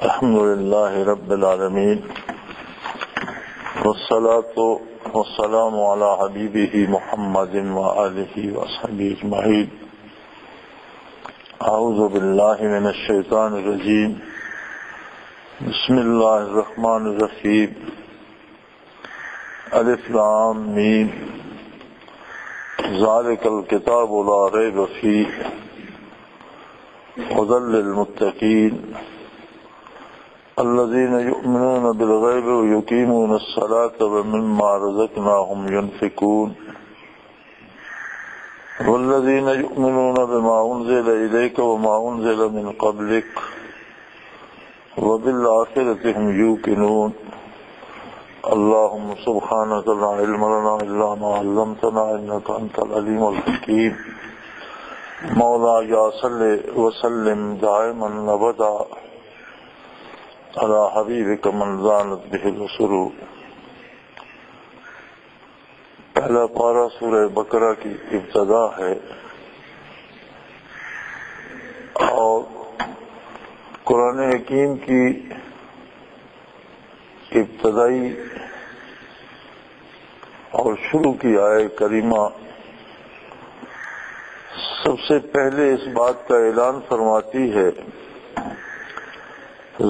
الحمد لله رب العالمين والصلاة والسلام على حبيبه محمد وآله وصحبه أجمعين. أعوذ بالله من الشيطان الرجيم. بسم الله الرحمن الرحيم. الف لام میم. ذلك الكتاب لا ريب فيه هدى للمتقين الذين يؤمنون بالغيب ويقيمون الصلاة ومما رزقناهم ينفقون والذين يؤمنون بما أنزل إليك وما أنزل من قبلك وبالآخرة هم يوقنون. اللهم سبحانك لا علم لنا إلا ما علمتنا إنك أنت العليم الحكيم. مولاي صل وسلم دائما أبدا على حبیبک من زانت بہ البصر. پہلا پارہ سورہ بقرہ کی ابتدا ہے اور قرآن حکیم کی ابتدائی اور شروع کی آیت کریمہ سب سے پہلے اس بات کا اعلان فرماتی ہے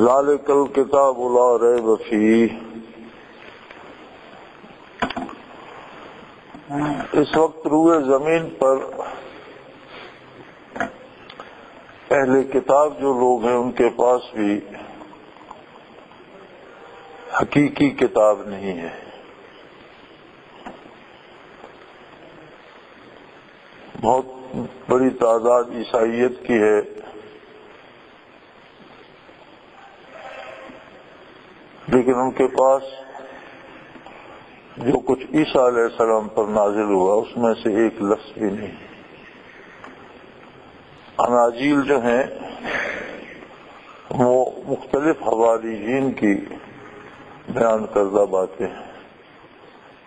ذالک الکتاب لا ریب فیہ. اس وقت روئے زمین پر اہل کتاب جو لوگ ہیں ان کے پاس بھی حقیقی کتاب نہیں ہے. بہت بڑی تعداد عیسائیت کی ہے، لیکن ان کے پاس جو کچھ عیسیٰ علیہ السلام پر نازل ہوا اس میں سے ایک لفظ بھی نہیں. اناجیل جو ہیں وہ مختلف حواریین کی بیان کردہ باتیں ہیں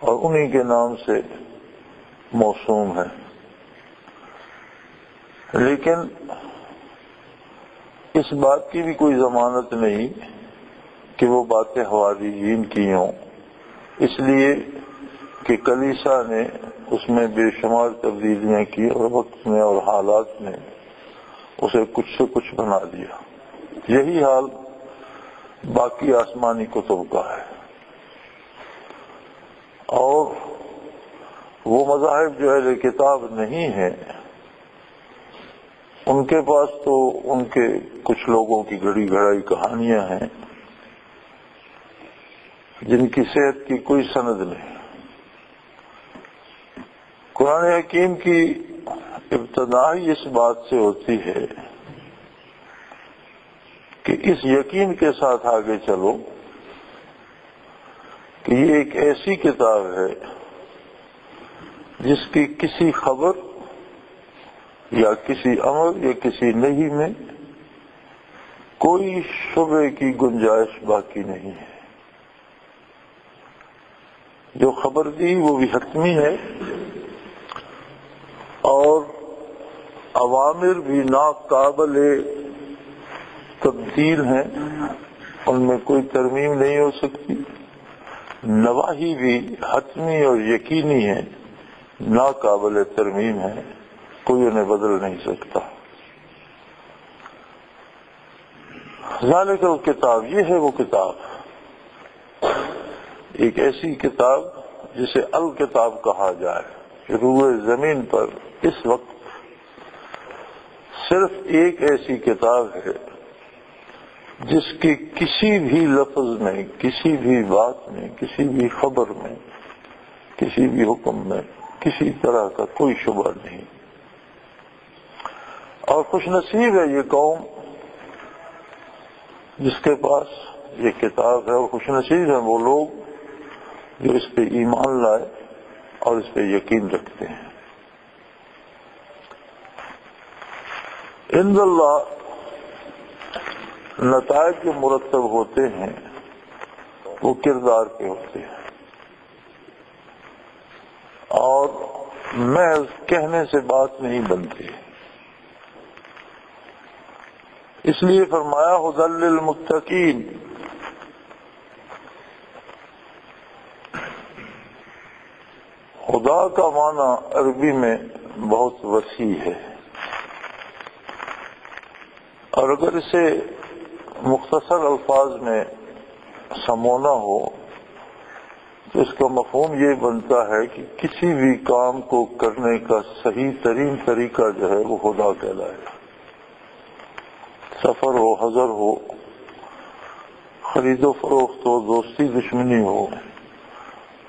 اور انہی کے نام سے موسوم ہیں، لیکن اس بات کی بھی کوئی ضمانت نہیں کہ وہ باتیں حواریین کی ہوں، اس لیے کہ کلیسا نے اس میں بے شمار تبدیلیاں کی اور وقت میں اور حالات میں اسے کچھ سے کچھ بنا دیا. یہی حال باقی آسمانی کتب کا ہے. اور وہ مذاہب جو اہل کتاب نہیں ہیں ان کے پاس تو ان کے کچھ لوگوں کی گھڑی گھڑائی کہانیاں ہیں جن کی صحت کی کوئی سند نہیں. قرآن حکیم کی ابتدا ہی اس بات سے ہوتی ہے کہ اس یقین کے ساتھ آگے چلو کہ یہ ایک ایسی کتاب ہے جس کی کسی خبر یا کسی امر یا کسی نہیں میں کوئی شبہ کی گنجائش باقی نہیں ہے. جو خبر دی وہ بھی حتمی ہے اور اوامر بھی ناقابل تبدیل ہیں، ان میں کوئی ترمیم نہیں ہو سکتی. نواہی بھی حتمی اور یقینی ہے، ناقابل ترمیم ہے، کوئی انہیں بدل نہیں سکتا. ذالک الکتاب، یہ ہے وہ کتاب، ایک ایسی کتاب جسے الکتاب کہا جائے. روئے زمین پر اس وقت صرف ایک ایسی کتاب ہے جس کی کسی بھی لفظ میں، کسی بھی بات میں، کسی بھی خبر میں، کسی بھی حکم میں کسی طرح کا کوئی شبہ نہیں. اور خوش نصیب ہے یہ قوم جس کے پاس یہ کتاب ہے، اور خوش نصیب ہیں وہ لوگ جو اس پہ ایمان لائے اور اس پہ یقین رکھتے ہیں. عند اللہ نتائج جو مرتب ہوتے ہیں وہ کردار کے ہوتے ہیں اور محض کہنے سے بات نہیں بنتی. اس لیے فرمایا ھدی للمتقین۔ خدا کا معنی عربی میں بہت وسیع ہے، اور اگر اسے مختصر الفاظ میں سمونا ہو تو اس کا مفہوم یہ بنتا ہے کہ کسی بھی کام کو کرنے کا صحیح ترین طریقہ جو ہے وہ خدا کہلائے گا۔ سفر ہو، حضر ہو، خرید و فروخت ہو، دوستی دشمنی ہو،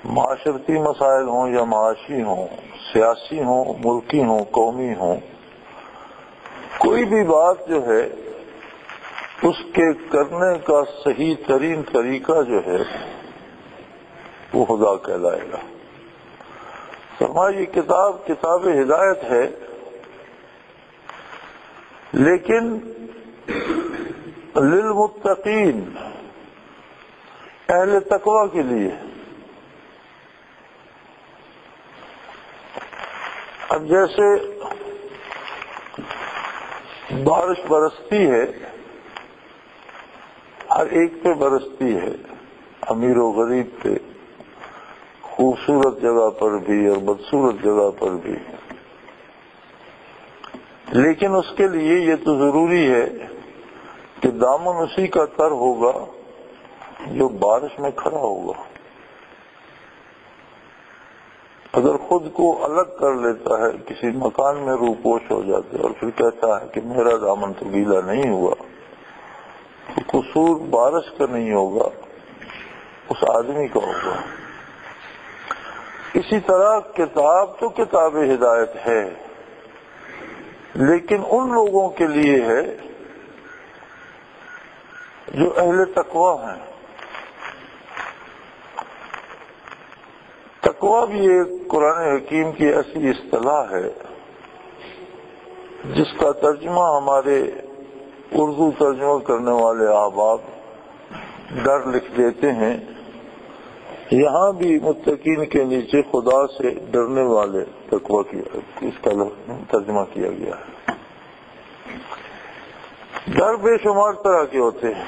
معاشرتی مسائل ہوں یا معاشی ہوں، سیاسی ہوں، ملکی ہوں، قومی ہوں، کوئی بھی بات جو ہے اس کے کرنے کا صحیح ترین طریقہ جو ہے وہ خدا کہلائے گا۔ فرمایا یہ کتاب ہدایت ہے، لیکن للمتقین، اہل تقوی کے لیے۔ اب جیسے بارش برستی ہے، ہر ایک پہ برستی ہے، امیر و غریب پہ، خوبصورت جگہ پر بھی اور بدصورت جگہ پر بھی، لیکن اس کے لیے یہ تو ضروری ہے کہ دامن اسی کا تر ہوگا جو بارش میں کھڑا ہوگا۔ اگر خود کو الگ کر لیتا ہے، کسی مکان میں روپوش ہو جاتا ہے اور پھر کہتا ہے کہ میرا دامن تو گیلا نہیں ہوا، تو قصور بارش کا نہیں ہوگا، اس آدمی کا ہوگا۔ اسی طرح کتاب تو کتاب ہدایت ہے، لیکن ان لوگوں کے لیے ہے جو اہل تقوی ہیں۔ تقوی بھی ایک قرآن حکیم کی ایسی اصطلاح ہے جس کا ترجمہ ہمارے اردو ترجمہ کرنے والے احباب ڈر لکھ دیتے ہیں۔ یہاں بھی متقین کے نیچے خدا سے ڈرنے والے تقوی کیا، اس کا ترجمہ کیا گیا ہے۔ ڈر بے شمار طرح کے ہوتے ہیں۔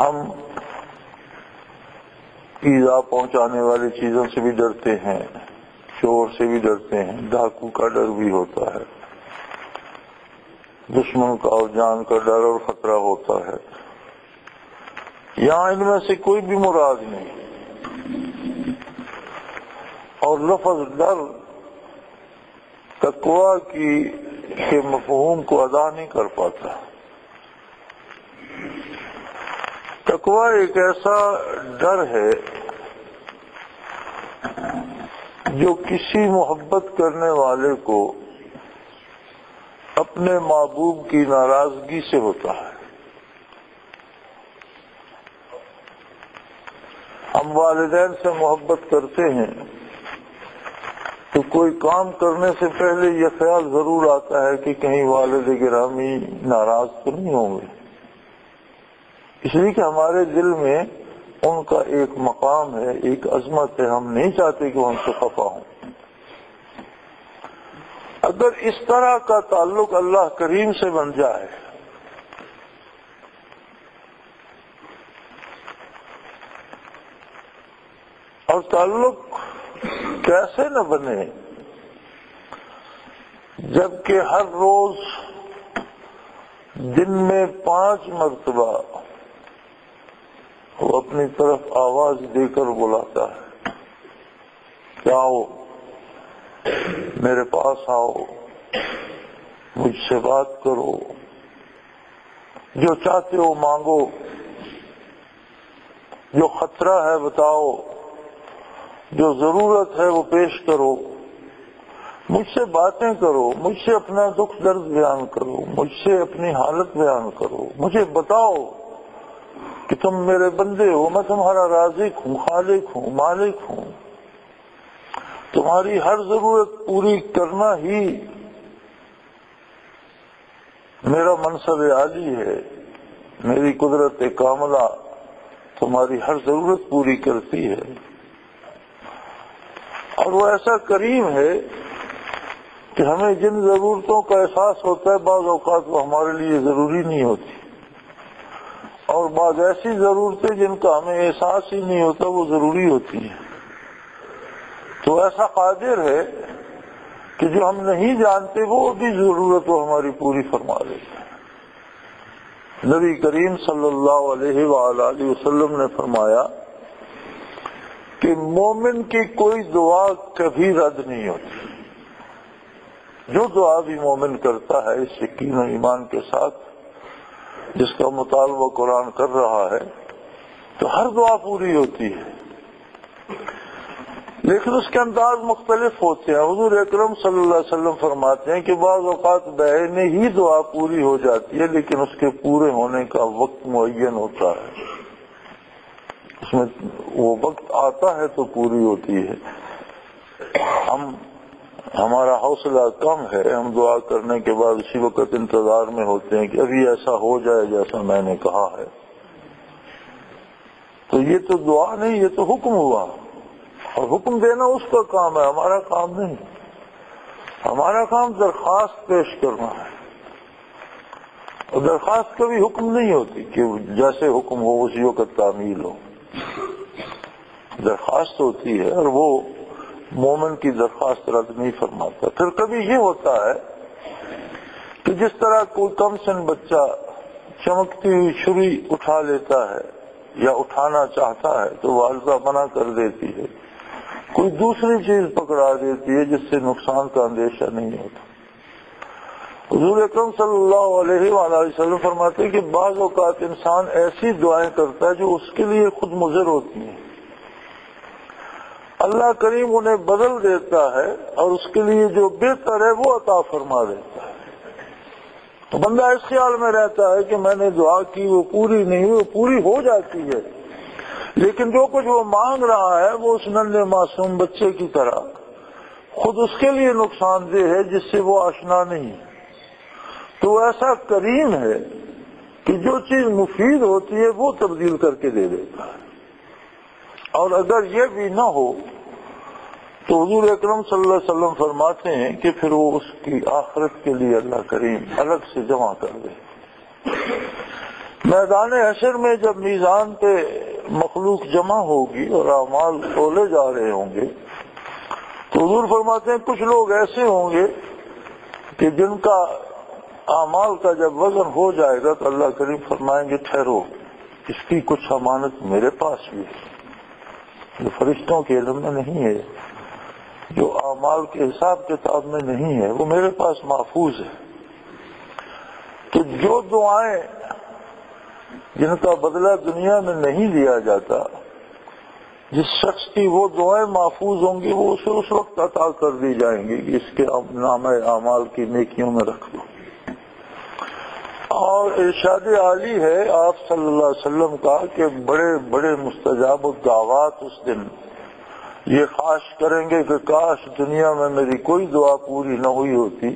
ہم ایذا پہنچانے والی چیزوں سے بھی ڈرتے ہیں، چور سے بھی ڈرتے ہیں، ڈاکو کا ڈر بھی ہوتا ہے، دشمن کا اور جان کا ڈر اور خطرہ ہوتا ہے۔ یہاں ان میں سے کوئی بھی مراد نہیں، اور لفظ ڈر تقوی کے مفہوم کو ادا نہیں کر پاتا۔ تقوی ایک ایسا ڈر ہے جو کسی محبت کرنے والے کو اپنے محبوب کی ناراضگی سے ہوتا ہے۔ ہم والدین سے محبت کرتے ہیں تو کوئی کام کرنے سے پہلے یہ خیال ضرور آتا ہے کہ کہیں والد گرامی ناراض تو نہیں ہوں گے، اس لیے کہ ہمارے دل میں ان کا ایک مقام ہے، ایک عظمت ہے، ہم نہیں چاہتے کہ وہ ہم سے خفا ہوں۔ اگر اس طرح کا تعلق اللہ کریم سے بن جائے اور تعلق کیسے نہ بنے جبکہ ہر روز دن میں 5 مرتبہ وہ اپنی طرف آواز دے کر بلاتا ہے کہ آؤ میرے پاس آؤ، مجھ سے بات کرو، جو چاہتے ہو مانگو، جو خطرہ ہے بتاؤ، جو ضرورت ہے وہ پیش کرو، مجھ سے باتیں کرو، مجھ سے اپنا دکھ درد بیان کرو، مجھ سے اپنی حالت بیان کرو، مجھے بتاؤ کہ تم میرے بندے ہو، میں تمہارا رازق ہوں، خالق ہوں، مالک ہوں، تمہاری ہر ضرورت پوری کرنا ہی میرا منصب عالی ہے، میری قدرت کاملہ تمہاری ہر ضرورت پوری کرتی ہے۔ اور وہ ایسا کریم ہے کہ ہمیں جن ضرورتوں کا احساس ہوتا ہے بعض اوقات وہ ہمارے لیے ضروری نہیں ہوتی، اور بعض ایسی ضرورتیں جن کا ہمیں احساس ہی نہیں ہوتا وہ ضروری ہوتی ہیں۔ تو ایسا قادر ہے کہ جو ہم نہیں جانتے وہ بھی ضرورت وہ ہماری پوری فرما دیتا ہے۔ نبی کریم صلی اللہ علیہ وآلہ وسلم نے فرمایا کہ مومن کی کوئی دعا کبھی رد نہیں ہوتی۔ جو دعا بھی مومن کرتا ہے اس یقین و ایمان کے ساتھ جس کا مطالبہ قرآن کر رہا ہے تو ہر دعا پوری ہوتی ہے، لیکن اس کے انداز مختلف ہوتے ہیں۔ حضور اکرم صلی اللہ علیہ وسلم فرماتے ہیں کہ بعض اوقات بعینہ ہی دعا پوری ہو جاتی ہے لیکن اس کے پورے ہونے کا وقت معین ہوتا ہے، اس میں وہ وقت آتا ہے تو پوری ہوتی ہے۔ ہمارا حوصلہ کم ہے، ہم دعا کرنے کے بعد اسی وقت انتظار میں ہوتے ہیں کہ ابھی ایسا ہو جائے جیسا میں نے کہا ہے، تو یہ تو دعا نہیں، یہ تو حکم ہوا، اور حکم دینا اس کا کام ہے، ہمارا کام نہیں۔ ہمارا کام درخواست پیش کرنا ہے، اور درخواست کبھی حکم نہیں ہوتی کہ جیسے حکم ہو اسی وقت تعمیل ہو، درخواست ہوتی ہے اور وہ مومن کی درخواست رد نہیں فرماتا۔ پھر کبھی یہ ہوتا ہے کہ جس طرح کوئی کم سن بچہ چمکتی ہوئی چھری اٹھا لیتا ہے یا اٹھانا چاہتا ہے تو والدہ منع کر دیتی ہے، کوئی دوسری چیز پکڑا دیتی ہے جس سے نقصان کا اندیشہ نہیں ہوتا۔ حضور اکرم صلی اللہ علیہ وآلہ وسلم فرماتے ہیں کہ بعض اوقات انسان ایسی دعائیں کرتا ہے جو اس کے لیے خود مضر ہوتی ہیں، اللہ کریم انہیں بدل دیتا ہے اور اس کے لیے جو بہتر ہے وہ عطا فرما دیتا ہے۔ تو بندہ اس خیال میں رہتا ہے کہ میں نے دعا کی وہ پوری نہیں ہوئی، وہ پوری ہو جاتی ہے، لیکن جو کچھ وہ مانگ رہا ہے وہ اس ننھے معصوم بچے کی طرح خود اس کے لیے نقصان دہ ہے جس سے وہ آشنا نہیں۔ تو ایسا کریم ہے کہ جو چیز مفید ہوتی ہے وہ تبدیل کر کے دے دیتا ہے، اور اگر یہ بھی نہ ہو تو حضور اکرم صلی اللہ علیہ وسلم فرماتے ہیں کہ پھر وہ اس کی آخرت کے لیے اللہ کریم الگ سے جمع کر دے۔ میدان حشر میں جب میزان پہ مخلوق جمع ہوگی اور اعمال تولے جا رہے ہوں گے تو حضور فرماتے ہیں کچھ لوگ ایسے ہوں گے کہ جن کا اعمال کا جب وزن ہو جائے گا تو اللہ کریم فرمائیں گے ٹھہرو، اس کی کچھ امانت میرے پاس بھی ہے جو فرشتوں کے علم میں نہیں ہے، جو اعمال کے حساب کتاب میں نہیں ہے، وہ میرے پاس محفوظ ہے۔ تو جو دعائیں جن کا بدلہ دنیا میں نہیں دیا جاتا، جس شخص کی وہ دعائیں محفوظ ہوں گی وہ اسے اس وقت عطا کر دی جائیں گی کہ اس کے نامہ اعمال کی نیکیوں میں رکھ دو۔ اور ارشاد عالی ہے آپ صلی اللہ علیہ وسلم کا کہ بڑے بڑے مستجاب الدعوات اس دن یہ خواہش کریں گے کہ کاش دنیا میں میری کوئی دعا پوری نہ ہوئی ہوتی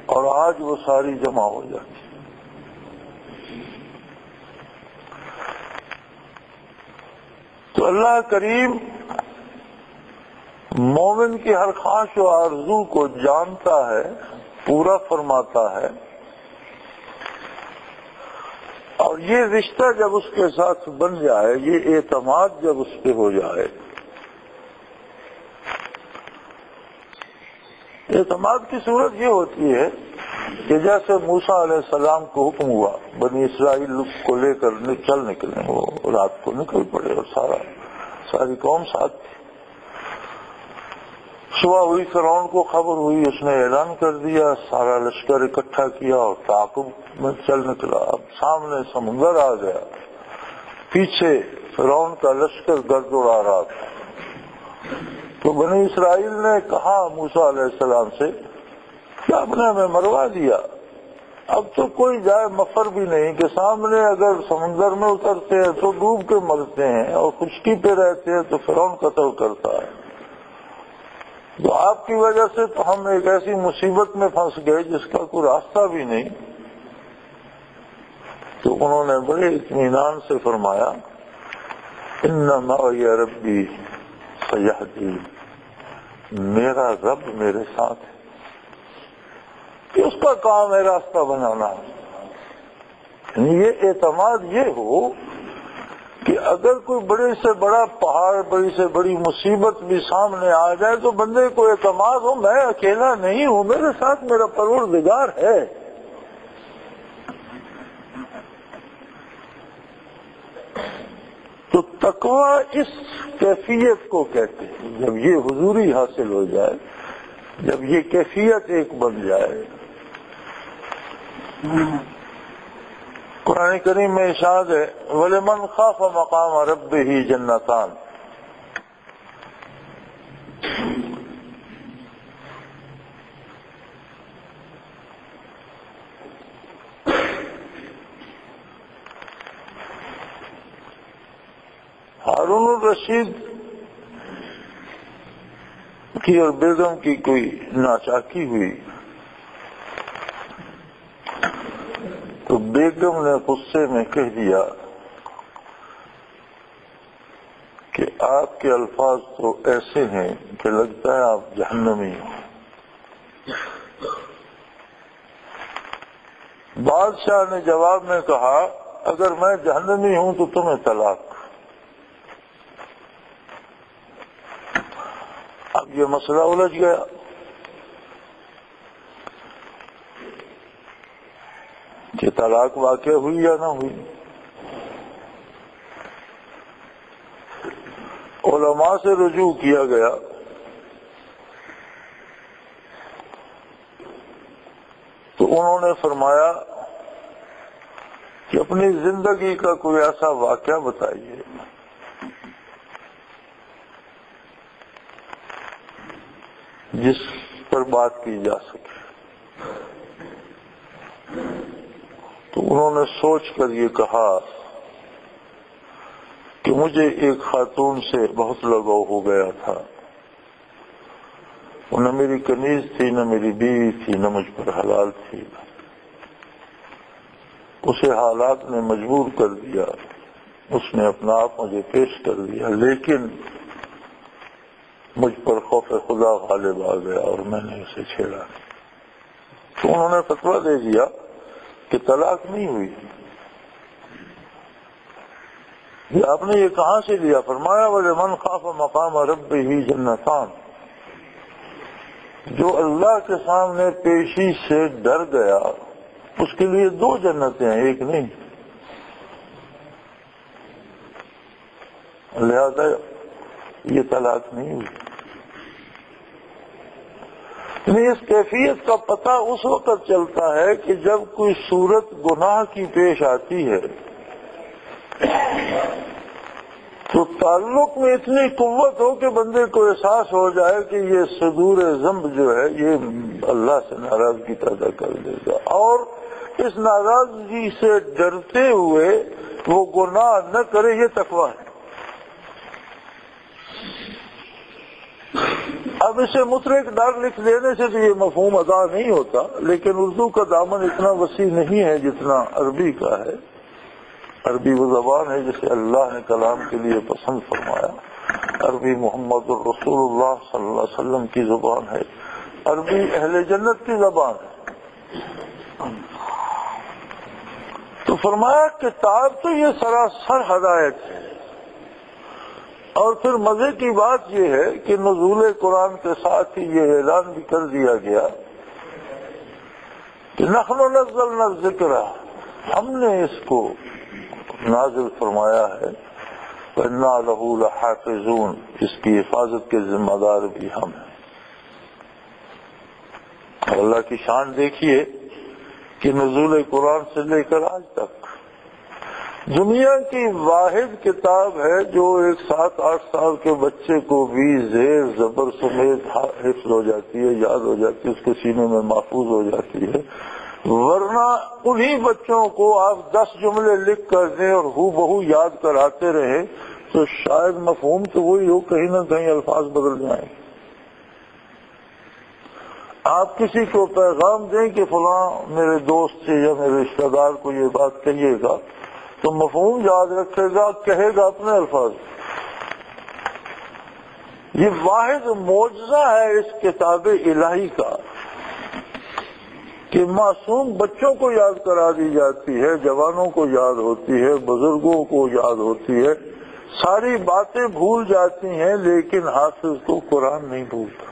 اور آج وہ ساری جمع ہو جاتی۔ تو اللہ کریم مومن کی ہر خواہش و آرزو کو جانتا ہے، پورا فرماتا ہے، اور یہ رشتہ جب اس کے ساتھ بن جائے، یہ اعتماد جب اس پہ ہو جائے، اعتماد کی صورت یہ ہوتی ہے کہ جیسے موسیٰ علیہ السلام کو حکم ہوا بنی اسرائیل کو لے کر چل نکلیں، وہ رات کو نکل پڑے اور ساری قوم ساتھ تھی۔ صبح ہوئی، فرعون کو خبر ہوئی، اس نے اعلان کر دیا، سارا لشکر اکٹھا کیا اور تعاقب میں چل نکلا۔ اب سامنے سمندر آ گیا، پیچھے فرعون کا لشکر گرد اڑا رہا تھا۔ تو بنی اسرائیل نے کہا موسیٰ علیہ السلام سے کہ آپ نے ہمیں مروا دیا، اب تو کوئی جائے مفر بھی نہیں کہ سامنے اگر سمندر میں اترتے ہیں تو ڈوب کے مرتے ہیں اور خشکی پہ رہتے ہیں تو فرعون قتل کرتا ہے، تو آپ کی وجہ سے تو ہم ایک ایسی مصیبت میں پھنس گئے جس کا کوئی راستہ بھی نہیں۔ تو انہوں نے بڑے اطمینان سے فرمایا ان معی ربی سیہدین، میرا رب میرے ساتھ ہے، کہ اس کا کام ہے راستہ بنانا. یہ اعتماد یہ ہو کہ اگر کوئی بڑے سے بڑا پہاڑ، بڑی سے بڑی مصیبت بھی سامنے آ جائے تو بندے کو اعتماد ہو میں اکیلا نہیں ہوں، میرے ساتھ میرا پروردگار ہے. تو تقوی اس کیفیت کو کہتے ہیں. جب یہ حضوری حاصل ہو جائے، جب یہ کیفیت ایک بن جائے. قرآن کریم میں ارشاد ہے وَلِمَنْ خَافَ مَقَامَ رَبِّهِ جَنَّتَانِ. ہارون الرشید کی اور بیگم کی کوئی ناچاکی ہوئی تو بیگم نے غصے میں کہہ دیا کہ آپ کے الفاظ تو ایسے ہیں کہ لگتا ہے آپ جہنمی ہو. بادشاہ نے جواب میں کہا اگر میں جہنمی ہوں تو تمہیں طلاق. اب یہ مسئلہ الجھ گیا. کہ طلاق واقع ہوئی یا نہ ہوئی. علماء سے رجوع کیا گیا تو انہوں نے فرمایا کہ اپنی زندگی کا کوئی ایسا واقعہ بتائیے جس پر بات کی جا سکے. تو انہوں نے سوچ کر یہ کہا کہ مجھے ایک خاتون سے بہت لگاؤ ہو گیا تھا. وہ نہ میری کنیز تھی، نہ میری بیوی تھی، نہ مجھ پر حلال تھی. اسے حالات نے مجبور کر دیا، اس نے اپنا آپ مجھے پیش کر دیا، لیکن مجھ پر خوف خدا غالب آ گیا اور میں نے اسے چھیڑا. تو انہوں نے فتویٰ دے دیا کہ طلاق نہیں ہوئی. یہ آپ نے یہ کہاں سے لیا؟ فرمایا وَلِمَنْ خَافَ مَقَامَ رَبِّهِ جَنَّتَانِ. جو اللہ کے سامنے پیشی سے ڈر گیا اس کے لیے 2 جنتیں ہیں، ایک نہیں. لہذا یہ طلاق نہیں ہوئی. اس کیفیت کا پتہ اس وقت چلتا ہے کہ جب کوئی صورت گناہ کی پیش آتی ہے تو تعلق میں اتنی قوت ہو کہ بندے کو احساس ہو جائے کہ یہ صدور ذنب جو ہے یہ اللہ سے ناراضگی پیدا کر دے گا، اور اس ناراضگی سے ڈرتے ہوئے وہ گناہ نہ کرے. یہ تقویٰ ہے. اب اسے مطلق ڈر لکھ دینے سے تو یہ مفہوم ادا نہیں ہوتا، لیکن اردو کا دامن اتنا وسیع نہیں ہے جتنا عربی کا ہے. عربی وہ زبان ہے جسے اللہ نے کلام کے لیے پسند فرمایا. عربی محمد الرسول اللہ صلی اللہ علیہ وسلم کی زبان ہے. عربی اہل جنت کی زبان ہے. تو فرمایا کتاب تو یہ سراسر ہدایت ہے. اور پھر مزے کی بات یہ ہے کہ نزول قرآن کے ساتھ ہی یہ اعلان بھی کر دیا گیا کہ نحن نزلنا الذکر، ہم نے اس کو نازل فرمایا ہے، وَإِنَّا لَهُ لَحَافِظُونَ، اس کی حفاظت کے ذمہ دار بھی ہم ہیں. اور اللہ کی شان دیکھیے کہ نزول قرآن سے لے کر آج تک دنیا کی واحد کتاب ہے جو ایک 7-8 سال کے بچے کو بھی زیر زبر سمیت حفظ ہو جاتی ہے، یاد ہو جاتی ہے، اس کے سینے میں محفوظ ہو جاتی ہے. ورنہ انہی بچوں کو آپ 10 جملے لکھ کر دیں اور ہو بہو یاد کراتے رہیں تو شاید مفہوم تو وہی ہو، کہیں نہ کہیں الفاظ بدل جائیں. آپ کسی کو پیغام دیں کہ فلاں میرے دوست سے یا میرے رشتہ دار کو یہ بات کہیے گا تو مفہوم یاد رکھے گا، کہے گا اپنے الفاظ. یہ واحد معجزہ ہے اس کتاب الہی کا کہ معصوم بچوں کو یاد کرا دی جاتی ہے، جوانوں کو یاد ہوتی ہے، بزرگوں کو یاد ہوتی ہے، ساری باتیں بھول جاتی ہیں، لیکن حافظ کو قرآن نہیں بھولتا۔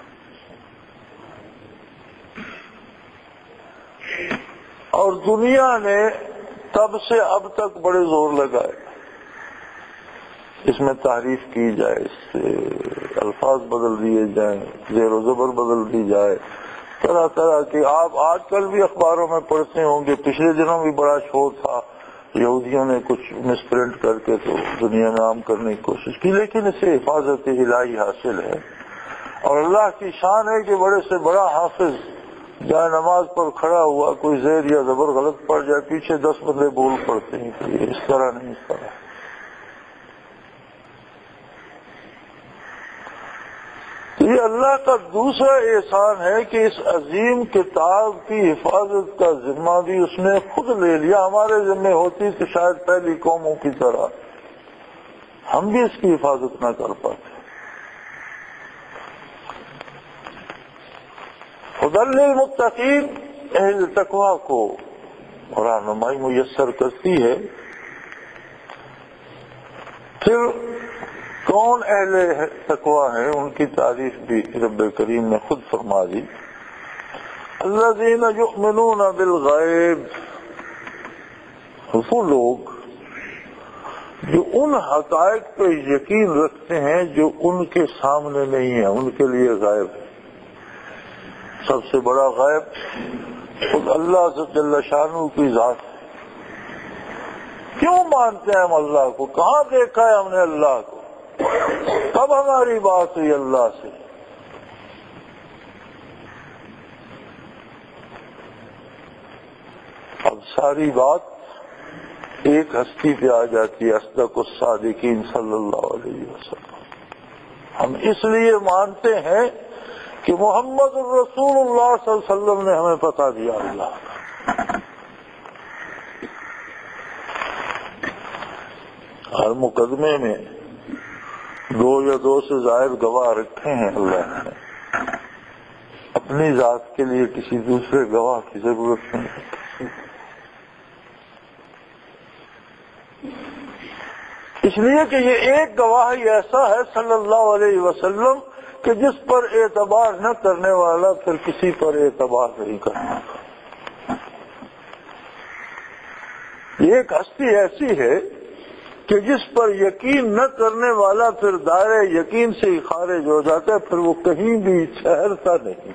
اور دنیا نے تب سے اب تک بڑے زور لگائے، اس میں تحریف کی جائے، اس سے الفاظ بدل دیے جائیں، زیر و زبر بدل دی جائے، طرح طرح کے۔ آپ آج کل بھی اخباروں میں پڑھتے ہوں گے، پچھلے دنوں بھی بڑا شور تھا، یہودیوں نے کچھ مس پرنٹ کر کے تو دنیا میں عام کرنے کی کوشش کی، لیکن اسے حفاظت الہی حاصل ہے، اور اللہ کی شان ہے کہ بڑے سے بڑا حافظ جہاں نماز پر کھڑا ہوا کوئی زیر یا زبر غلط پڑ جائے، پیچھے 10 بندے بول پڑتے ہیں کہ یہ اس طرح نہیں، اس طرح۔ تو یہ اللہ کا دوسرا احسان ہے کہ اس عظیم کتاب کی حفاظت کا ذمہ بھی اس نے خود لے لیا۔ ہمارے ذمہ ہوتی تو شاید پہلی قوموں کی طرح ہم بھی اس کی حفاظت نہ کر پاتے۔ ہدی للمتقین، اہل تقوی کو رہنمائی میسر کرتی ہے۔ پھر کون اہل تقوی ہیں، ان کی تعریف بھی رب کریم نے خود فرما دی۔ الذین یؤمنون بالغیب، وہ لوگ جو ان حقائق پہ یقین رکھتے ہیں جو ان کے سامنے نہیں ہیں، ان کے لیے غائب ہے۔ سب سے بڑا غائب خود اللہ جل شانہ کی ذات ہے۔ کیوں مانتے ہیں ہم اللہ کو؟ کہاں دیکھا ہے ہم نے اللہ کو؟ کب ہماری بات ہوئی اللہ سے؟ اب ساری بات ایک ہستی پہ آ جاتی ہے، اصدق الصادقین صلی اللہ علیہ وسلم۔ ہم اس لیے مانتے ہیں کہ محمد الرسول اللہ صلی اللہ علیہ وسلم نے ہمیں بتا دیا اللہ کا۔ ہر مقدمے میں 2 یا 2 سے زائد گواہ رکھے ہیں اللہ نے، اپنی ذات کے لیے کسی دوسرے گواہ کی ضرورت نہیں ہے۔ اس لیے کہ یہ ایک گواہ ہی ایسا ہے صلی اللہ علیہ وسلم کہ جس پر اعتبار نہ کرنے والا پھر کسی پر اعتبار نہیں کرنا۔ یہ ایک ہستی ایسی ہے کہ جس پر یقین نہ کرنے والا پھر دائرہ یقین سے ہی خارج ہو جاتا ہے، پھر وہ کہیں بھی ٹھہرتا نہیں۔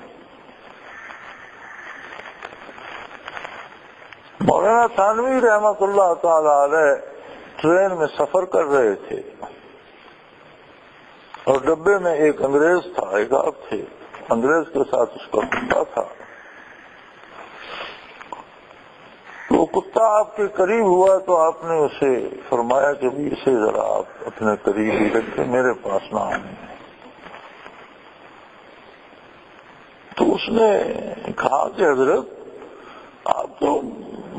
مولانا تھانوی رحمۃ اللہ تعالی علیہ ٹرین میں سفر کر رہے تھے، اور ڈبے میں ایک انگریز تھا، ایک آپ تھے، انگریز کے ساتھ اس کا کتا تھا۔ وہ کتا آپ کے قریب ہوا تو آپ نے اسے فرمایا کہ بھی اسے ذرا آپ اپنے قریب ہی رکھیں، میرے پاس نہ آنے۔ تو اس نے کہا کہ حضرت آپ تو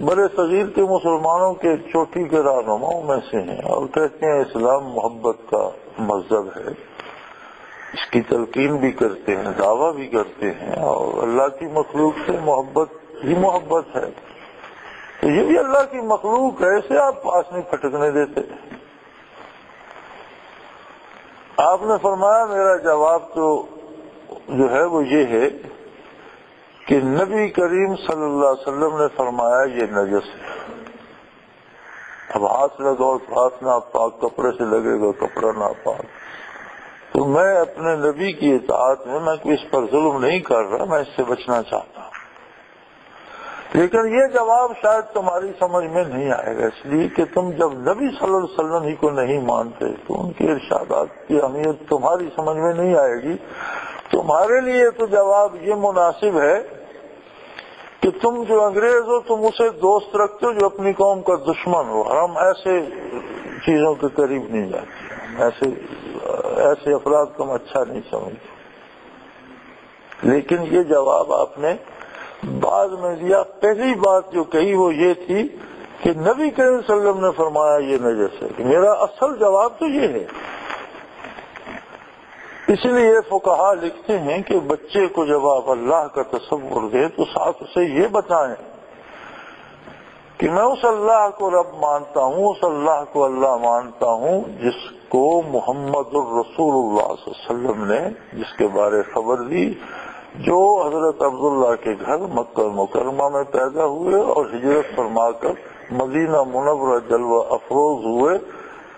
بڑے صغیر کے مسلمانوں کے چوٹی کے رہنماؤں میں سے ہیں، اور کہتے ہیں اسلام محبت کا مذہب ہے، اس کی تلقین بھی کرتے ہیں، دعویٰ بھی کرتے ہیں، اور اللہ کی مخلوق سے محبت ہی محبت ہے، تو یہ بھی اللہ کی مخلوق ہے، اسے آپ پاس نہیں پھٹکنے دیتے۔ آپ نے فرمایا میرا جواب تو جو ہے وہ یہ ہے کہ نبی کریم صلی اللہ علیہ وسلم نے فرمایا یہ نجس ہے، اب ہاتھ لگاؤ تو ہاتھ ناپاک، کپڑے سے لگے گا کپڑا ناپاک، تو میں اپنے نبی کی اطاعت میں کوئی اس پر ظلم نہیں کر رہا، میں اس سے بچنا چاہتا ہوں۔ لیکن یہ جواب شاید تمہاری سمجھ میں نہیں آئے گا، اس لیے کہ تم جب نبی صلی اللہ علیہ وسلم ہی کو نہیں مانتے تو ان کے ارشادات کی اہمیت تمہاری سمجھ میں نہیں آئے گی۔ تمہارے لیے تو جواب یہ مناسب ہے کہ تم جو انگریز ہو تم اسے دوست رکھتے ہو جو اپنی قوم کا دشمن ہو، اور ہم ایسے چیزوں کے قریب نہیں جاتے، ایسے افراد کو ہم اچھا نہیں سمجھتے۔ لیکن یہ جواب آپ نے بعد میں دیا۔ پہلی بات جو کہی وہ یہ تھی کہ نبی کریم صلی اللہ علیہ وسلم نے فرمایا یہ نجس ہے، کہ میرا اصل جواب تو یہ ہے۔ اس لیے فقہا لکھتے ہیں کہ بچے کو جب آپ اللہ کا تصور دیں تو ساتھ اسے یہ بتائیں کہ میں اس اللہ کو رب مانتا ہوں، اس اللہ کو اللہ مانتا ہوں جس کو محمد الرسول اللہ صلی اللہ علیہ وسلم نے جس کے بارے خبر دی، جو حضرت عبداللہ کے گھر مکہ مکرمہ میں پیدا ہوئے اور ہجرت فرما کر مدینہ منورہ جلوہ افروز ہوئے،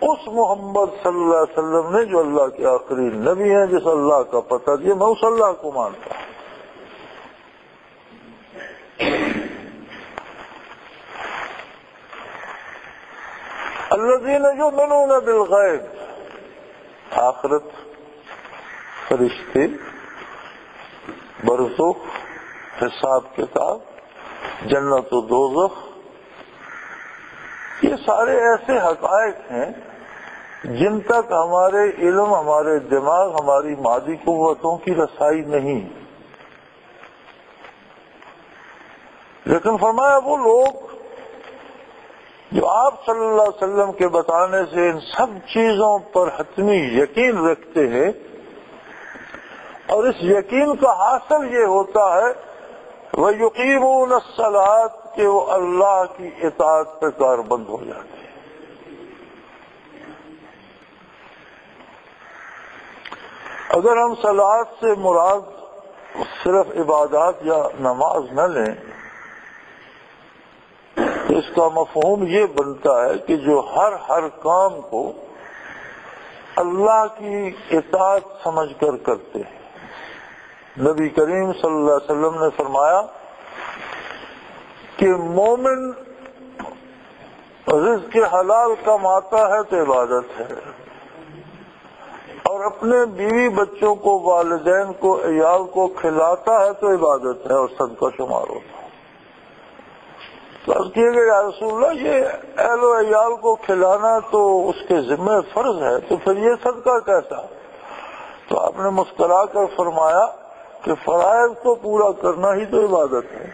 اس محمد صلی اللہ علیہ وسلم نے جو اللہ کے آخری نبی ہیں، جس اللہ کا پتہ دیا، میں اس اللہ کو مانتا ہوں۔ الذین یؤمنون بالغیب، آخرت، فرشتے، برزخ، حساب کتاب، جنت و دوزخ، یہ سارے ایسے حقائق ہیں جن تک ہمارے علم، ہمارے دماغ، ہماری مادی قوتوں کی رسائی نہیں، لیکن فرمایا وہ لوگ جو آپ صلی اللہ علیہ وسلم کے بتانے سے ان سب چیزوں پر حتمی یقین رکھتے ہیں، اور اس یقین کا حاصل یہ ہوتا ہے وَيُقِيمُونَ الصَّلَاةَ کہ وہ اللہ کی اطاعت پہ کاربند ہو جاتے ہیں۔ اگر ہم صلاۃ سے مراد صرف عبادات یا نماز نہ لیں تو اس کا مفہوم یہ بنتا ہے کہ جو ہر کام کو اللہ کی اطاعت سمجھ کر کرتے ہیں۔ نبی کریم صلی اللہ علیہ وسلم نے فرمایا کہ مومن رزق حلال کماتا ہے تو عبادت ہے، اور اپنے بیوی بچوں کو، والدین کو، عیال کو کھلاتا ہے تو عبادت ہے اور صدقہ شمار ہوتا ہے۔ تو عرض کیے گئے یا رسول اللہ، یہ اہل و عیال کو کھلانا تو اس کے ذمہ فرض ہے، تو پھر یہ صدقہ کیسا؟ تو آپ نے مسکرا کر فرمایا کہ فرائض کو پورا کرنا ہی تو عبادت ہے۔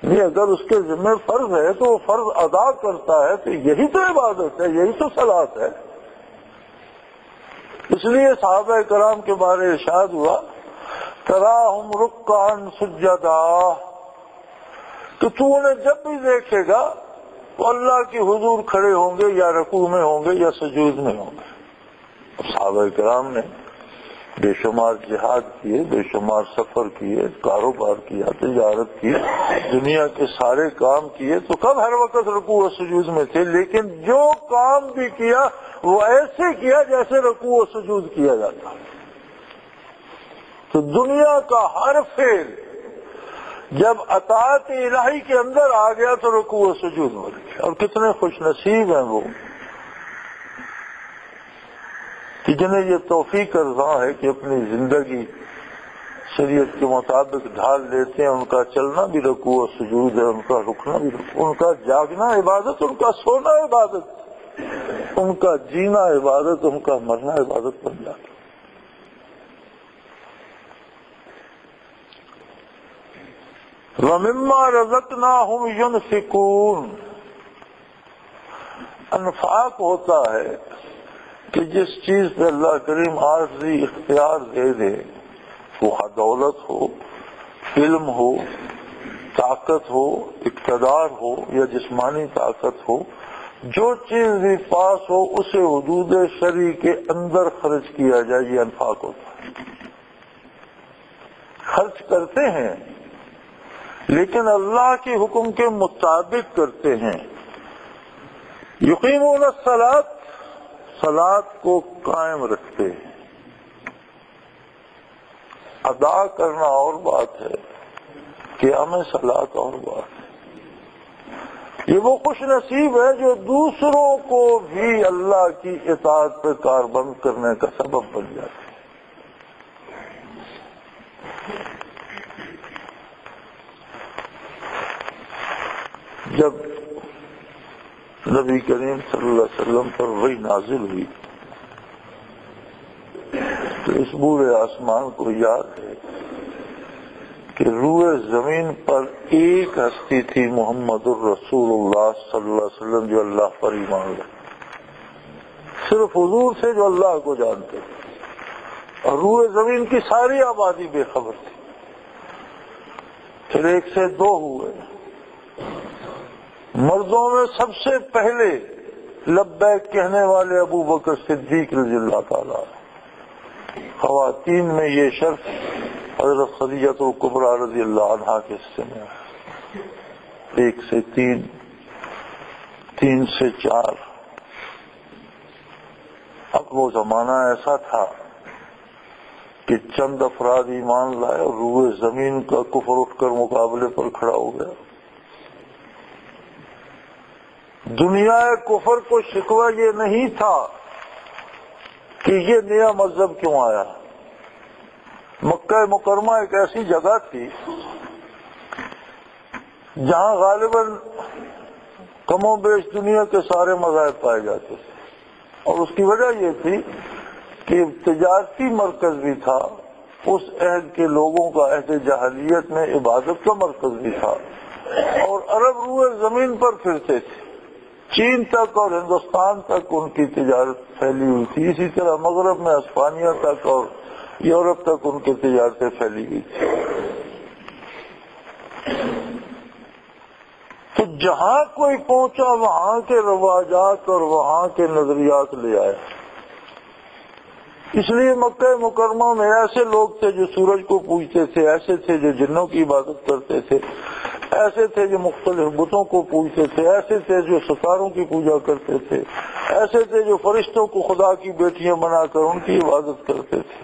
یہ اگر اس کے ذمہ فرض ہے تو وہ فرض ادا کرتا ہے تو یہی تو عبادت ہے، یہی تو صلاۃ ہے۔ اس لیے صحابہ کرام کے بارے ارشاد ہوا تراہم رکعا سجدا، کہ تو انہیں جب بھی دیکھے گا وہ اللہ کی حضور کھڑے ہوں گے، یا رکوع میں ہوں گے یا سجود میں ہوں گے۔ صحابہ کرام نے بے شمار جہاد کیے، بے شمار سفر کیے، کاروبار کیا، تجارت کی، دنیا کے سارے کام کیے، تو کب ہر وقت رکوع و سجود میں تھے، لیکن جو کام بھی کیا وہ ایسے کیا جیسے رکوع و سجود کیا جاتا۔ تو دنیا کا ہر فعل جب اطاعت الہی کے اندر آ گیا تو رکوع و سجود ہو گیا۔ اور کتنے خوش نصیب ہیں وہ کہ جنہیں یہ توفیق رضا ہے کہ اپنی زندگی شریعت کے مطابق ڈھال لیتے ہیں۔ ان کا چلنا بھی رکوع و سجود ہے، ان کا رکنا بھی رکوع، ان کا جاگنا عبادت، ان کا سونا عبادت، ان کا جینا عبادت، ان کا مرنا عبادت بن جاتا۔ وَمِمَّا رَزَقْنَاهُمْ يُنْفِقُونَ، انفاق ہوتا ہے کہ جس چیز پہ اللہ کریم عارضی اختیار دے دے، وہ دولت ہو، علم ہو، طاقت ہو، اقتدار ہو یا جسمانی طاقت ہو، جو چیز بھی پاس ہو اسے حدود شرعی کے اندر خرچ کیا جائے، یہ انفاق ہوتا ہے۔ خرچ کرتے ہیں لیکن اللہ کے حکم کے مطابق کرتے ہیں۔ یقیمون الصلاۃ، صلاۃ کو قائم رکھتے ہیں۔ ادا کرنا اور بات ہے، قیام صلاۃ اور بات ہے۔ یہ وہ خوش نصیب ہے جو دوسروں کو بھی اللہ کی اطاعت پہ کاربند کرنے کا سبب بن جاتے ہیں۔ جب نبی کریم صلی اللہ علیہ وسلم پر وحی نازل ہوئی تو اس بورے آسمان کو یاد ہے کہ روئے زمین پر ایک ہستی تھی، محمد الرسول اللہ صلی اللہ علیہ وسلم، جو اللہ پر ایمان لائے۔ صرف حضور تھے جو اللہ کو جانتے تھے، اور روئے زمین کی ساری آبادی بے خبر تھی۔ پھر 1 سے 2 ہوئے۔ مردوں میں سب سے پہلے لبیک کہنے والے ابو بکر صدیق رضی اللہ تعالیٰ، خواتین میں یہ شرط حضرت خدیجہ الکبریٰ رضی اللہ عنہا کے حصے میں 1 سے 3، 3 سے 4۔ اب وہ زمانہ ایسا تھا کہ چند افراد ایمان لائے اور روئے زمین کا کفر اٹھ کر مقابلے پر کھڑا ہو گیا۔ دنیا کفر کو شکوہ یہ نہیں تھا کہ یہ نیا مذہب کیوں آیا۔ مکہ مکرمہ ایک ایسی جگہ تھی جہاں غالباً کم و بیش دنیا کے سارے مذاہب پائے جاتے تھے، اور اس کی وجہ یہ تھی کہ تجارتی مرکز بھی تھا، اس عہد کے لوگوں کا عہد جاہلیت میں عبادت کا مرکز بھی تھا، اور عرب روئے زمین پر پھرتے تھے۔ چین تک اور ہندوستان تک ان کی تجارت پھیلی ہوئی تھی، اسی طرح مغرب میں اسپانیہ تک اور یورپ تک ان کی تجارتیں پھیلی ہوئی تھی۔ تو جہاں کوئی پہنچا وہاں کے رواجات اور وہاں کے نظریات لے آیا۔ اس لیے مکہ مکرمہ میں ایسے لوگ تھے جو سورج کو پوجتے تھے، ایسے تھے جو جنوں کی عبادت کرتے تھے، ایسے تھے جو مختلف بتوں کو پوجتے تھے، ایسے تھے جو ستاروں کی پوجا کرتے تھے، ایسے تھے جو فرشتوں کو خدا کی بیٹیاں بنا کر ان کی عبادت کرتے تھے۔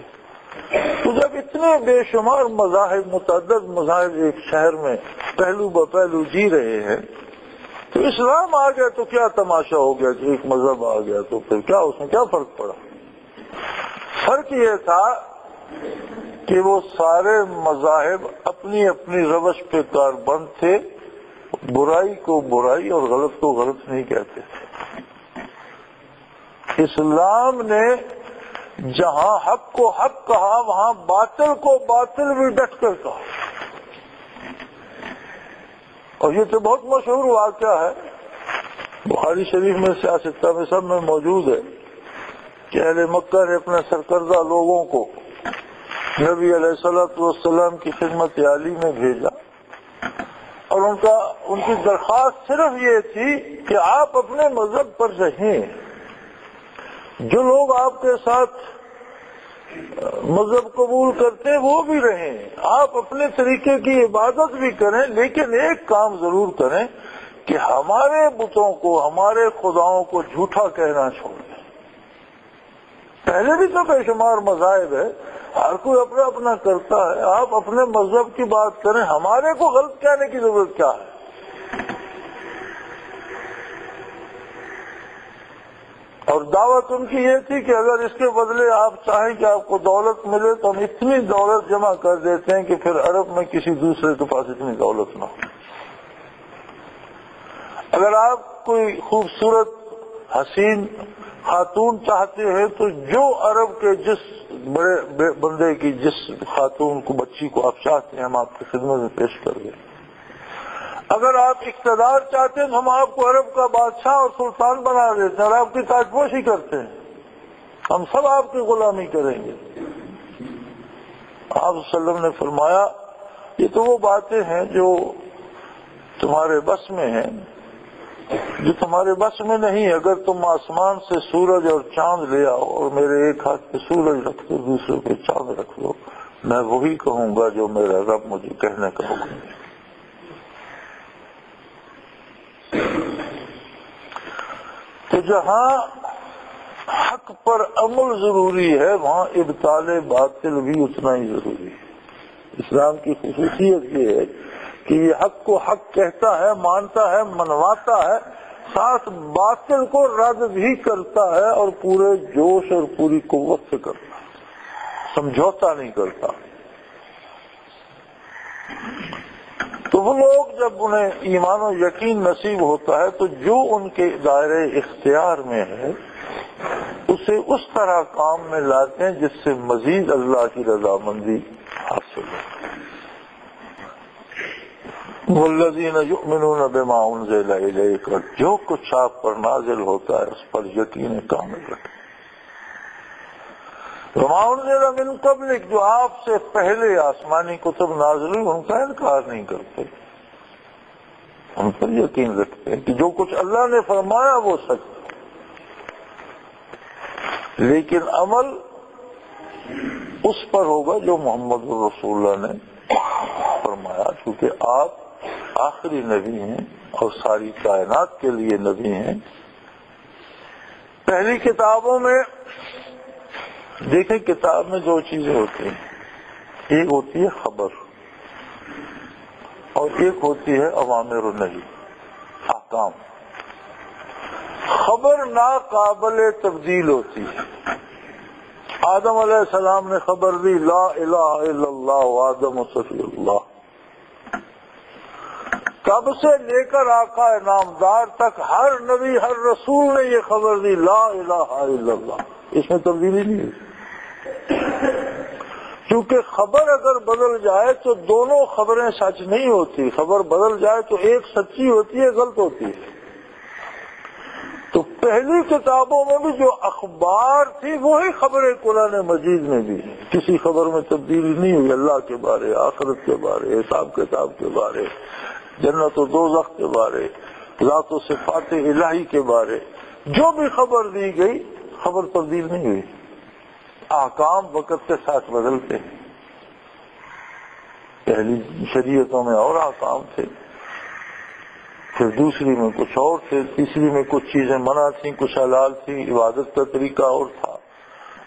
تو جب اتنے بے شمار مذاہب، متعدد مذاہب ایک شہر میں پہلو بپہلو جی رہے ہیں، تو اسلام آ گیا تو کیا تماشا ہو گیا کہ ایک مذہب آ گیا، تو پھر کیا اس میں کیا فرق پڑا؟ فرق یہ تھا کہ وہ سارے مذاہب اپنی اپنی روش پہ کاربند تھے، برائی کو برائی اور غلط کو غلط نہیں کہتے تھے۔ اسلام نے جہاں حق کو حق کہا وہاں باطل کو باطل بھی ڈٹ کر کہا، اور یہ تو بہت مشہور واقعہ ہے، بخاری شریف میں سیاستہ میں سب میں موجود ہے کہ اہل مکہ نے اپنے سرکردہ لوگوں کو نبی علیہ الصلوۃ والسلام کی خدمت عالی میں بھیجا، اور ان کی درخواست صرف یہ تھی کہ آپ اپنے مذہب پر رہیں، جو لوگ آپ کے ساتھ مذہب قبول کرتے ہیں وہ بھی رہیں، آپ اپنے طریقے کی عبادت بھی کریں، لیکن ایک کام ضرور کریں کہ ہمارے بتوں کو، ہمارے خداؤں کو جھوٹا کہنا چھوڑیں۔ پہلے بھی تو بے شمار مذاہب ہے، ہر کوئی اپنا اپنا کرتا ہے، آپ اپنے مذہب کی بات کریں، ہمارے کو غلط کہنے کی ضرورت کیا ہے؟ اور دعوت ان کی یہ تھی کہ اگر اس کے بدلے آپ چاہیں کہ آپ کو دولت ملے تو ہم اتنی دولت جمع کر دیتے ہیں کہ پھر عرب میں کسی دوسرے کے پاس اتنی دولت نہ ہو۔ اگر آپ کوئی خوبصورت حسین خاتون چاہتے ہیں تو جو عرب کے جس بڑے بندے کی جس خاتون کو، بچی کو آپ چاہتے ہیں، ہم آپ کی خدمت میں پیش کر دیں۔ اگر آپ اقتدار چاہتے ہیں تو ہم آپ کو عرب کا بادشاہ اور سلطان بنا دیتے ہیں اور آپ کی تاج پوشی کرتے ہیں، ہم سب آپ کی غلامی کریں گے۔ آپ صلی اللہ علیہ وسلم نے فرمایا یہ تو وہ باتیں ہیں جو تمہارے بس میں ہیں، جو تمہارے بس میں نہیں۔ اگر تم آسمان سے سورج اور چاند لے آؤ اور میرے ایک ہاتھ پہ سورج رکھ دو، دوسرے پہ چاند رکھ دو، میں وہی کہوں گا جو میرا رب مجھے کہنے کا حکم دے۔ تو جہاں حق پر عمل ضروری ہے وہاں ابطال باطل بھی اتنا ہی ضروری ہے۔ اسلام کی خصوصیت یہ ہے کہ یہ حق کو حق کہتا ہے، مانتا ہے، منواتا ہے، ساتھ باطل کو رد بھی کرتا ہے، اور پورے جوش اور پوری قوت سے کرتا ہے، سمجھوتا نہیں کرتا۔ تو وہ لوگ جب انہیں ایمان و یقین نصیب ہوتا ہے تو جو ان کے دائرے اختیار میں ہے اسے اس طرح کام میں لاتے ہیں جس سے مزید اللہ کی رضامندی حاصل ہو۔ والذین یؤمنون بما انزل الیک، جو کچھ آپ پر نازل ہوتا ہے اس پر یقین کامل رکھیں۔ وما انزل من قبلک، جو آپ سے پہلے آسمانی کتب نازل ہوئی ان کا انکار نہیں کرتے، ان پر یقین رکھتے ہیں کہ جو کچھ اللہ نے فرمایا وہ سچ، لیکن عمل اس پر ہوگا جو محمد رسول اللہ نے فرمایا، چونکہ آپ آخری نبی ہیں اور ساری کائنات کے لیے نبی ہیں۔ پہلی کتابوں میں دیکھیں، کتاب میں دو چیزیں ہوتی ہیں، ایک ہوتی ہے خبر اور ایک ہوتی ہے اوامر و نہی، احکام۔ خبر ناقابل تبدیل ہوتی ہے۔ آدم علیہ السلام نے خبر دی لا الہ الا اللہ آدم صفی اللہ، تب سے لے کر آقا نامدار تک ہر نبی ہر رسول نے یہ خبر دی لا الہ الا اللہ، اس میں تبدیلی نہیں ہے، کیونکہ خبر اگر بدل جائے تو دونوں خبریں سچ نہیں ہوتی، خبر بدل جائے تو ایک سچی ہوتی ہے غلط ہوتی ہے۔ تو پہلی کتابوں میں بھی جو اخبار تھی وہی خبریں قرآن مجید میں بھی، کسی خبر میں تبدیلی نہیں ہوئی، اللہ کے بارے، آخرت کے بارے، حساب کتاب کے بارے، جنت و دوزخ کے بارے، ذات و صفات الہی کے بارے، جو بھی خبر دی گئی خبر تبدیل نہیں ہوئی۔ احکام وقت کے ساتھ بدلتے ہیں، پہلی شریعتوں میں اور احکام تھے، پھر دوسری میں کچھ اور تھے، تیسری میں کچھ چیزیں منع تھیں، کچھ حلال تھیں، عبادت کا طریقہ اور تھا،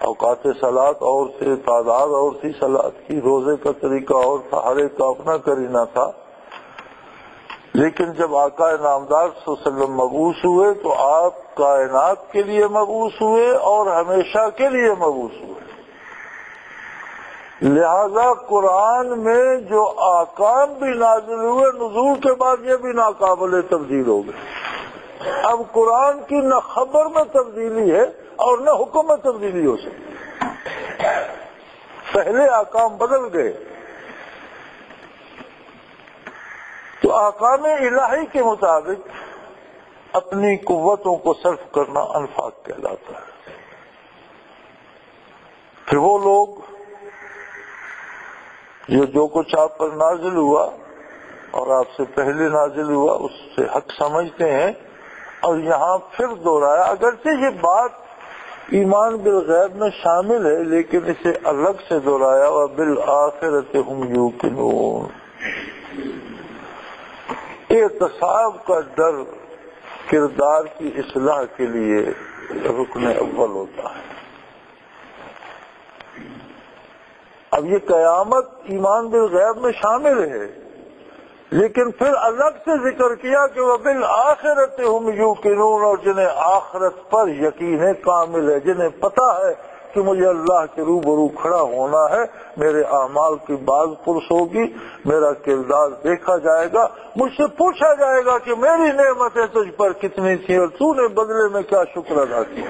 اوقات صلاۃ اور تھے، تعداد اور تھی صلاۃ کی، روزے کا طریقہ اور تھا، ہر ایک کا اپنا کرینہ تھا۔ لیکن جب آقا نامدار صلی اللہ علیہ وسلم مبعوث ہوئے تو آپ کائنات کے لیے مبعوث ہوئے اور ہمیشہ کے لیے مبعوث ہوئے، لہذا قرآن میں جو احکام بھی نازل ہوئے نزول کے بعد یہ بھی ناقابل تبدیل ہو گئے۔ اب قرآن کی نہ خبر میں تبدیلی ہے اور نہ حکم میں تبدیلی ہو سکتی، پہلے احکام بدل گئے۔ تو احکام الہی کے مطابق اپنی قوتوں کو صرف کرنا انفاق کہلاتا ہے۔ پھر وہ لوگ جو کچھ آپ پر نازل ہوا اور آپ سے پہلے نازل ہوا اس سے حق سمجھتے ہیں، اور یہاں پھر دوہرایا، اگرچہ یہ بات ایمان بالغیب میں شامل ہے لیکن اسے الگ سے دوہرایا، وبالآخرۃ ہم یوقنون۔ احتساب کا ڈر کردار کی اصلاح کے لیے رکن اول ہوتا ہے۔ اب یہ قیامت ایمان بالغیب میں شامل ہے، لیکن پھر الگ سے ذکر کیا کہ وبالآخرۃ ہم یوقنون، اور جنہیں آخرت پر یقین کامل ہے، جنہیں پتہ ہے کہ مجھے اللہ کے روبرو کھڑا ہونا ہے، میرے اعمال کی باز پرس ہوگی، میرا کردار دیکھا جائے گا، مجھ سے پوچھا جائے گا کہ میری نعمتیں تجھ پر کتنی تھی اور تو نے بدلے میں کیا شکر ادا کیا۔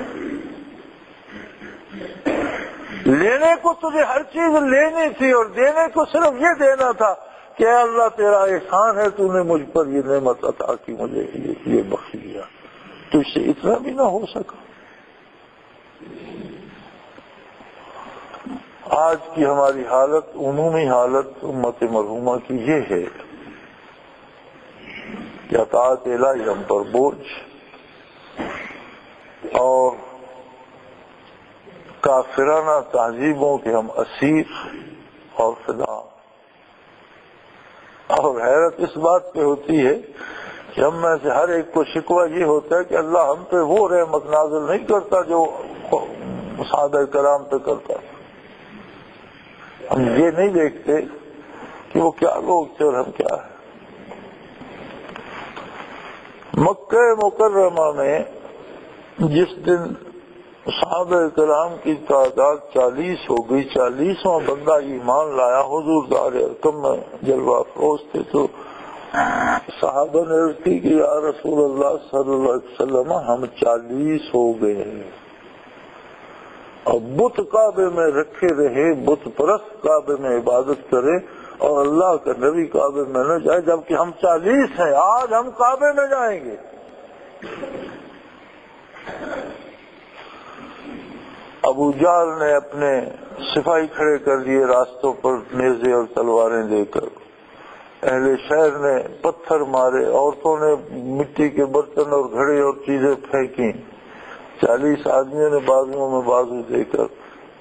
لینے کو تجھے ہر چیز لینی تھی اور دینے کو صرف یہ دینا تھا کہ اے اللہ تیرا احسان ہے، تو نے مجھ پر یہ نعمت عطا کی، مجھے یہ بخش دیا، تو اس سے اتنا بھی نہ ہو سکا۔ آج کی ہماری حالت، عمومی حالت امت مرحومہ کی یہ ہے کہ اطاعت الہی ہم پر بوجھ اور کافرانہ تہذیبوں کے ہم اسیر اور فدا۔ اور حیرت اس بات پہ ہوتی ہے کہ ہم میں سے ہر ایک کو شکوہ یہ ہوتا ہے کہ اللہ ہم پہ وہ رحمت نازل نہیں کرتا جو صحابہ کرام پہ کرتا۔ ہم یہ نہیں دیکھتے کہ وہ کیا لوگ تھے اور ہم کیا ہیں۔ مکہ مکرمہ میں جس دن صحابہ کرام کی تعداد 40 ہو گئی، 40واں بندہ ایمان لایا، حضور دار ارقم میں جلوہ افروز تھے، تو صحابہ نے عرض کی کہ یا رسول اللہ صلی اللہ علیہ وسلم ہم 40 ہو گئے ہیں، اور بت کعبے میں رکھے رہے، بت پرست کعبے میں عبادت کرے اور اللہ کا نبی کعبے میں نہ جائے، جبکہ ہم 40 ہیں، آج ہم کعبے میں جائیں گے۔ اب ابو جہل نے اپنے سپاہی کھڑے کر دیے راستوں پر نیزے اور تلواریں دے کر، اہل شہر نے پتھر مارے، عورتوں نے مٹی کے برتن اور گھڑے اور چیزیں پھینکی، 40 آدمیوں نے بازوؤں میں بازو دے کر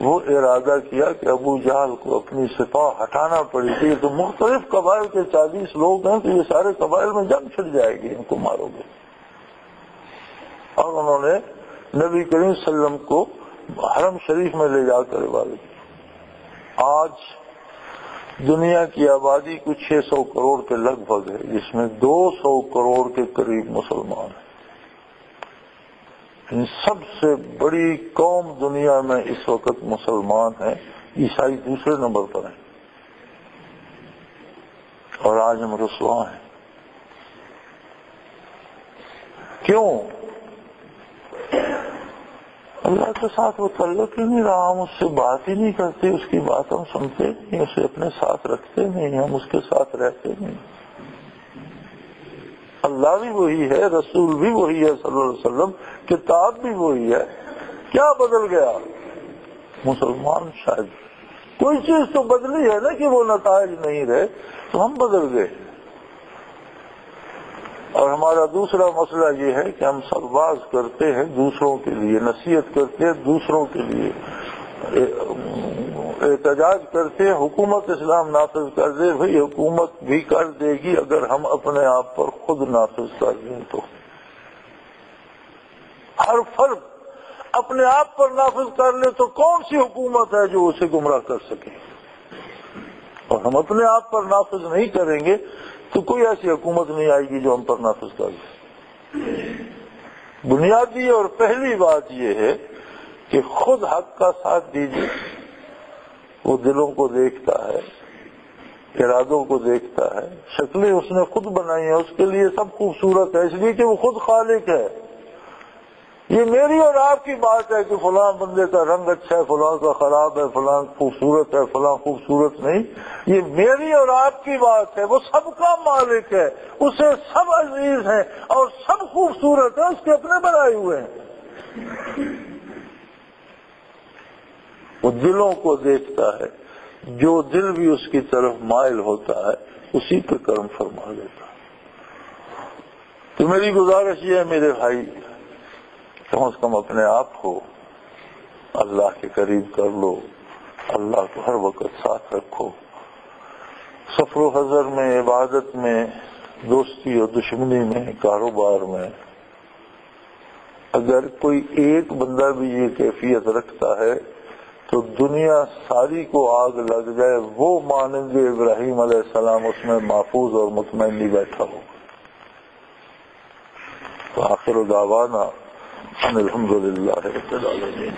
وہ ارادہ کیا کہ ابو جہل کو اپنی سپاہ ہٹانا پڑے گی۔ تو مختلف قبائل کے 40 لوگ ہیں، تو یہ سارے قبائل میں جنگ چھڑ جائے گی، ان کو مارو گے۔ اور انہوں نے نبی کریم صلی اللہ علیہ وسلم کو حرم شریف میں لے جا کر عبادت کی۔ آج دنیا کی آبادی کچھ 600 کروڑ کے لگ بھگ ہے، جس میں 200 کروڑ کے قریب مسلمان ہیں۔ سب سے بڑی قوم دنیا میں اس وقت مسلمان ہیں، عیسائی دوسرے نمبر پر ہیں، اور آج ہم رسوا ہیں۔ کیوں؟ اللہ کے ساتھ وہ تعلق ہی نہیں رہا، ہم اس سے بات ہی نہیں کرتے، اس کی بات ہم سنتے نہیں، اسے اپنے ساتھ رکھتے نہیں، ہم اس کے ساتھ رہتے نہیں۔ اللہ بھی وہی ہے، رسول بھی وہی ہے صلی اللہ علیہ وسلم، کتاب بھی وہی ہے، کیا بدل گیا؟ مسلمان شاید کوئی چیز تو بدلی ہے نا کہ وہ نتائج نہیں رہے، تو ہم بدل گئے۔ اور ہمارا دوسرا مسئلہ یہ ہے کہ ہم سرباز کرتے ہیں دوسروں کے لیے، نصیحت کرتے ہیں دوسروں کے لیے، احتجاج کرتے ہیں حکومت اسلام نافذ کر دے۔ بھئی حکومت بھی کر دے گی اگر ہم اپنے آپ پر خود نافذ کر دیں تو۔ ہر فرد اپنے آپ پر نافذ کر لے تو کون سی حکومت ہے جو اسے گمراہ کر سکے؟ اور ہم اپنے آپ پر نافذ نہیں کریں گے تو کوئی ایسی حکومت نہیں آئے گی جو ہم پر نافذ کر دے۔ بنیادی اور پہلی بات یہ ہے کہ خود حق کا ساتھ دیجیے۔ وہ دلوں کو دیکھتا ہے، ارادوں کو دیکھتا ہے، شکلیں اس نے خود بنائی ہیں، اس کے لیے سب خوبصورت ہے، اس لیے کہ وہ خود خالق ہے۔ یہ میری اور آپ کی بات ہے کہ فلاں بندے کا رنگ اچھا ہے، فلاں کا خراب ہے، فلاں خوبصورت ہے، فلاں خوبصورت نہیں، یہ میری اور آپ کی بات ہے۔ وہ سب کا مالک ہے، اسے سب عزیز ہیں اور سب خوبصورت ہیں، اس کے اپنے بنائے ہوئے ہیں۔ وہ دلوں کو دیکھتا ہے، جو دل بھی اس کی طرف مائل ہوتا ہے اسی پہ کرم فرما دیتا ہے۔ تو میری گزارش یہ ہے میرے بھائی، کم از کم اپنے آپ کو اللہ کے قریب کر لو، اللہ کو ہر وقت ساتھ رکھو، سفر و حضر میں، عبادت میں، دوستی اور دشمنی میں، کاروبار میں۔ اگر کوئی ایک بندہ بھی یہ کیفیت رکھتا ہے تو دنیا ساری کو آگ لگ جائے، وہ مانند ابراہیم علیہ السلام اس میں محفوظ اور مطمئن بیٹھا ہو۔ تو آخر دعوانا ان الحمدللہ رب العالمین۔